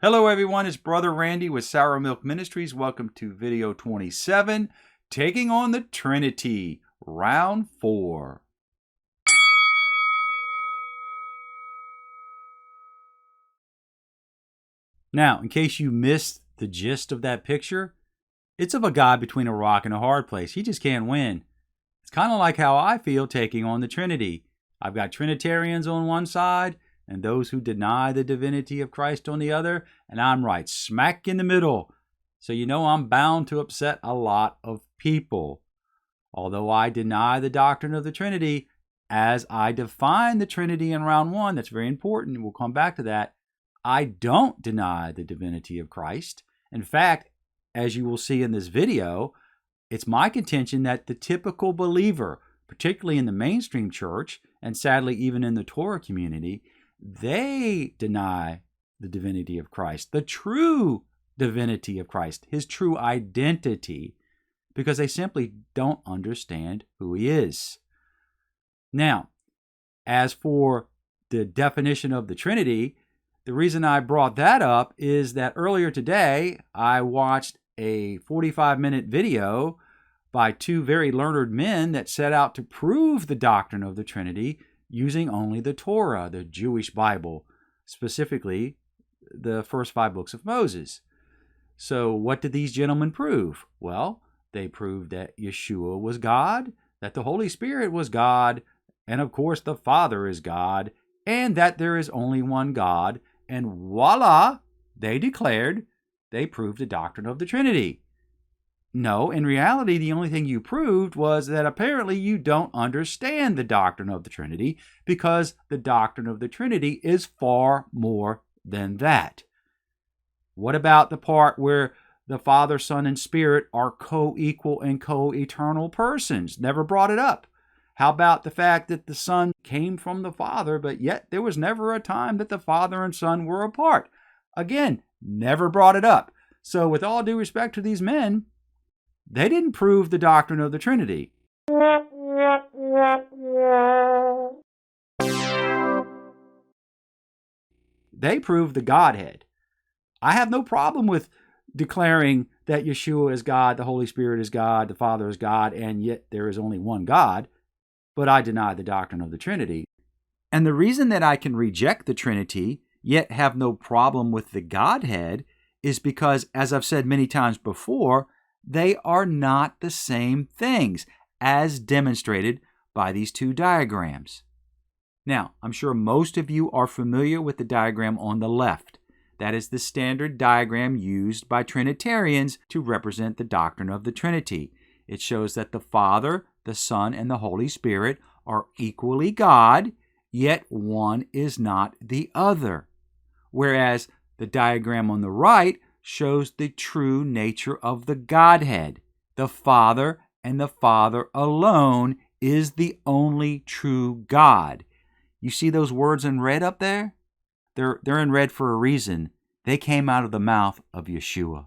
Hello everyone, it's Brother Randy with SourMilkMinistries. Welcome to video 27, Taking on the Trinity, Round 4. Now, in case you missed the gist of that picture, it's of a guy between a rock and a hard place. He just can't win. It's kind of like how I feel taking on the Trinity. I've got Trinitarians on one side and those who deny the divinity of Christ on the other, and I'm right smack in the middle. So you know I'm bound to upset a lot of people. Although I deny the doctrine of the Trinity, as I define the Trinity in round 1, that's very important, we'll come back to that, I don't deny the divinity of Christ. In fact, as you will see in this video, it's my contention that the typical believer, particularly in the mainstream church, and sadly even in the Torah community, they deny the divinity of Christ, the true divinity of Christ, his true identity, because they simply don't understand who he is. Now, as for the definition of the Trinity, the reason I brought that up is that earlier today, I watched a 45-minute video by two very learned men that set out to prove the doctrine of the Trinity using only the Torah, the Jewish Bible, specifically the first 5 books of Moses. So what did these gentlemen prove? Well, they proved that Yeshua was God, that the Holy Spirit was God, and of course the Father is God, and that there is only one God, and voila, they proved the doctrine of the Trinity. No, in reality, the only thing you proved was that apparently you don't understand the doctrine of the Trinity, because the doctrine of the Trinity is far more than that. What about the part where the Father, Son, and Spirit are co-equal and co-eternal persons? Never brought it up. How about the fact that the Son came from the Father, but yet there was never a time that the Father and Son were apart? Again, never brought it up. So with all due respect to these men, they didn't prove the doctrine of the Trinity. They proved the Godhead. I have no problem with declaring that Yeshua is God, the Holy Spirit is God, the Father is God, and yet there is only one God, but I deny the doctrine of the Trinity. And the reason that I can reject the Trinity, yet have no problem with the Godhead, is because, as I've said many times before, they are not the same things, as demonstrated by these two diagrams. Now, I'm sure most of you are familiar with the diagram on the left. That is the standard diagram used by Trinitarians to represent the doctrine of the Trinity. It shows that the Father, the Son, and the Holy Spirit are equally God, yet one is not the other. Whereas the diagram on the right shows the true nature of the Godhead. The Father, and the Father alone, is the only true God. You see those words in red up there? They're in red for a reason. They came out of the mouth of Yeshua.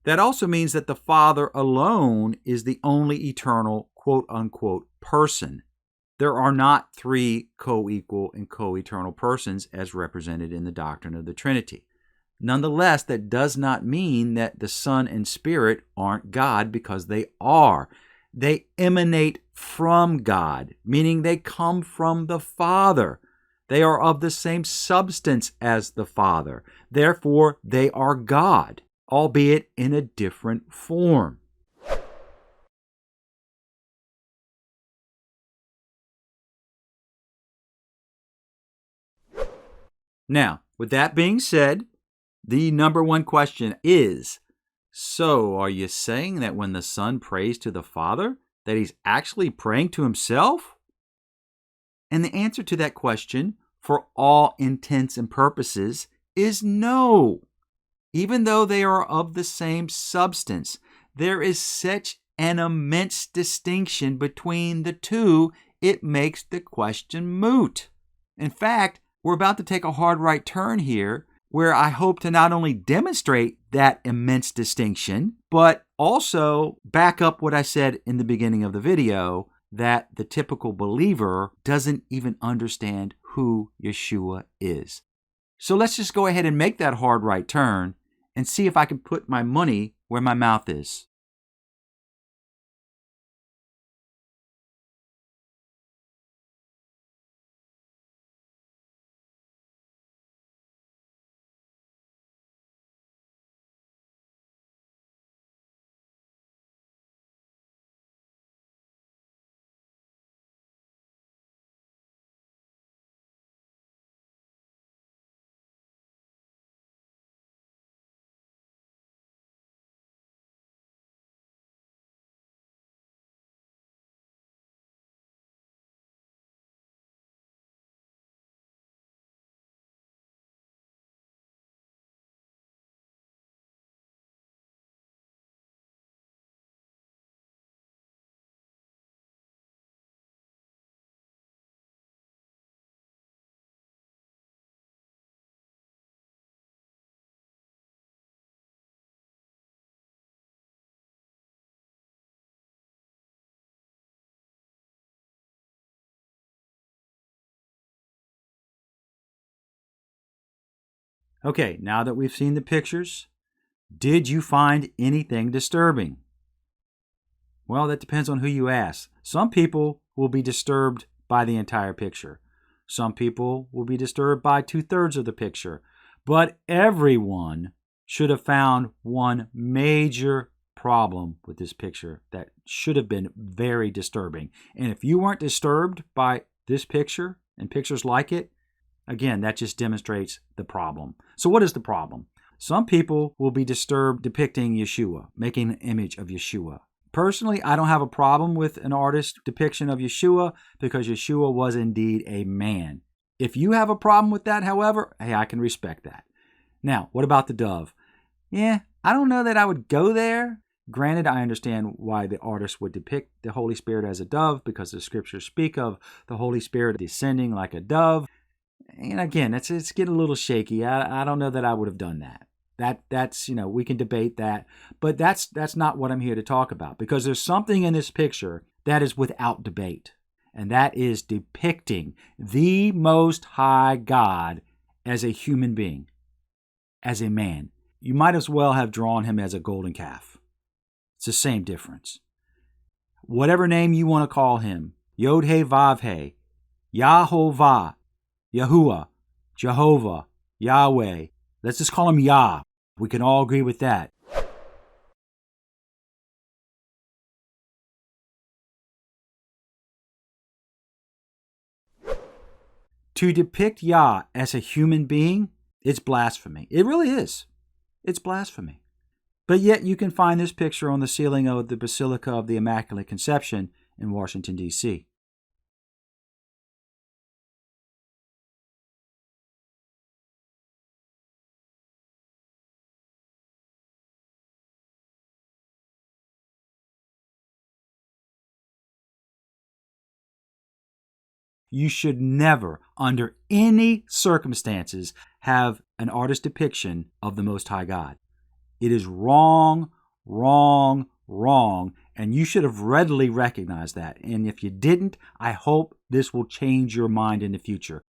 That also means that the Father alone is the only eternal, quote-unquote, person. There are not 3 co-equal and co-eternal persons as represented in the doctrine of the Trinity. Nonetheless, that does not mean that the Son and Spirit aren't God, because they are. They emanate from God, meaning they come from the Father. They are of the same substance as the Father. Therefore, they are God, albeit in a different form. Now, with that being said, the number one question is, so are you saying that when the Son prays to the Father, that he's actually praying to himself? And the answer to that question, for all intents and purposes, is no. Even though they are of the same substance, there is such an immense distinction between the two, it makes the question moot. In fact, we're about to take a hard right turn here, where I hope to not only demonstrate that immense distinction, but also back up what I said in the beginning of the video, that the typical believer doesn't even understand who Yeshua is. So let's just go ahead and make that hard right turn and see if I can put my money where my mouth is. Okay, now that we've seen the pictures, did you find anything disturbing? Well, that depends on who you ask. Some people will be disturbed by the entire picture. Some people will be disturbed by 2/3 of the picture. But everyone should have found one major problem with this picture that should have been very disturbing. And if you weren't disturbed by this picture and pictures like it, again, that just demonstrates the problem. So what is the problem? Some people will be disturbed depicting Yeshua, making an image of Yeshua. Personally, I don't have a problem with an artist's depiction of Yeshua because Yeshua was indeed a man. If you have a problem with that, however, hey, I can respect that. Now, what about the dove? Yeah, I don't know that I would go there. Granted, I understand why the artist would depict the Holy Spirit as a dove because the scriptures speak of the Holy Spirit descending like a dove. And again, it's getting a little shaky. I don't know that I would have done that. That's we can debate that, but that's not what I'm here to talk about, because there's something in this picture that is without debate, and that is depicting the Most High God as a human being, as a man. You might as well have drawn him as a golden calf. It's the same difference. Whatever name you want to call him, Yod He Vav He, Yahovah, Yahuwah, Jehovah, Yahweh. Let's just call him Yah. We can all agree with that. To depict Yah as a human being, it's blasphemy. It really is. It's blasphemy. But yet you can find this picture on the ceiling of the Basilica of the Immaculate Conception in Washington, D.C. You should never, under any circumstances, have an artist depiction of the Most High God. It is wrong, wrong, wrong, and you should have readily recognized that. And if you didn't, I hope this will change your mind in the future.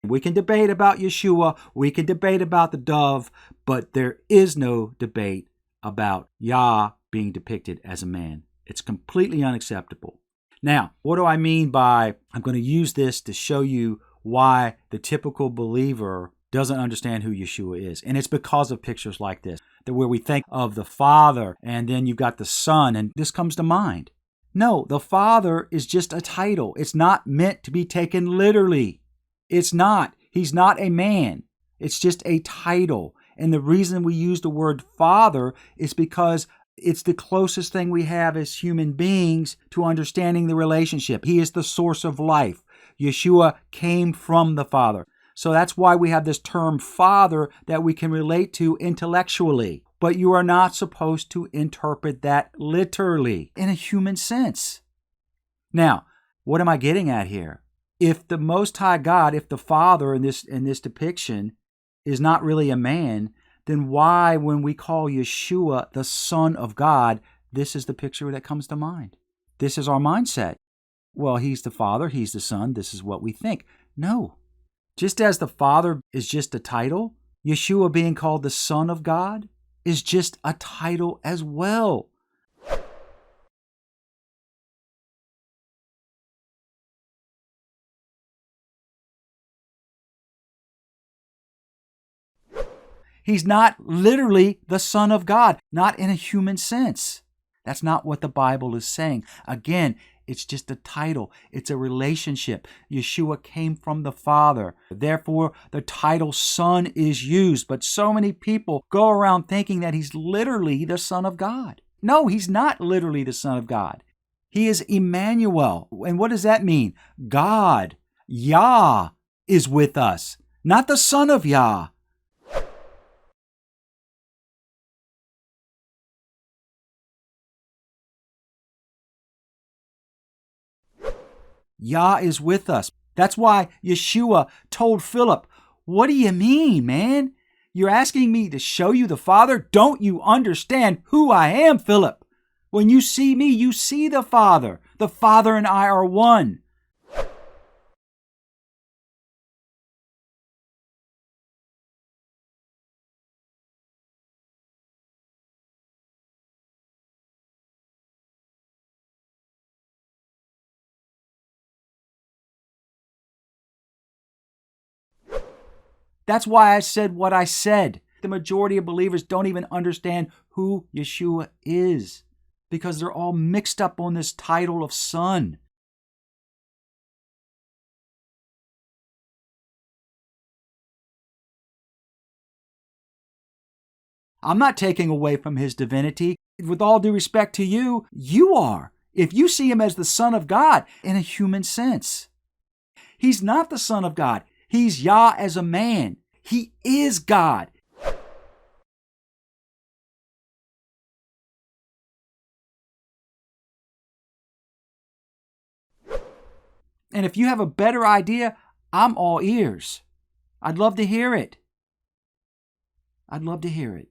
We can debate about Yeshua, we can debate about the dove, but there is no debate about Yah being depicted as a man. It's completely unacceptable. Now, what do I mean by I'm going to use this to show you why the typical believer doesn't understand who Yeshua is? And it's because of pictures like this, that where we think of the Father and then you've got the Son, and this comes to mind. No, the Father is just a title. It's not meant to be taken literally. It's not. He's not a man. It's just a title. And the reason we use the word Father is because it's the closest thing we have as human beings to understanding the relationship. He is the source of life. Yeshua came from the Father. So that's why we have this term Father that we can relate to intellectually. But you are not supposed to interpret that literally in a human sense. Now, what am I getting at here? If the Most High God, if the Father in this depiction is not really a man, then why, when we call Yeshua the Son of God, this is the picture that comes to mind? This is our mindset. well, he's the Father, he's the Son, this is what we think. No. Just as the Father is just a title, Yeshua being called the Son of God is just a title as well. He's not literally the Son of God, not in a human sense. That's not what the Bible is saying. Again, it's just a title. It's a relationship. Yeshua came from the Father. Therefore, the title Son is used. But so many people go around thinking that he's literally the Son of God. No, he's not literally the Son of God. He is Emmanuel. And what does that mean? God, Yah, is with us, not the Son of Yah. Yah is with us. That's why Yeshua told Philip, what do you mean, man? You're asking me to show you the Father? Don't you understand who I am, Philip? When you see me, you see the Father. The Father and I are one. That's why I said what I said. The majority of believers don't even understand who Yeshua is because they're all mixed up on this title of Son. I'm not taking away from his divinity. With all due respect to you, you are. If you see him as the Son of God in a human sense. He's not the Son of God. He's Yah as a man. He is God. And if you have a better idea, I'm all ears. I'd love to hear it. I'd love to hear it.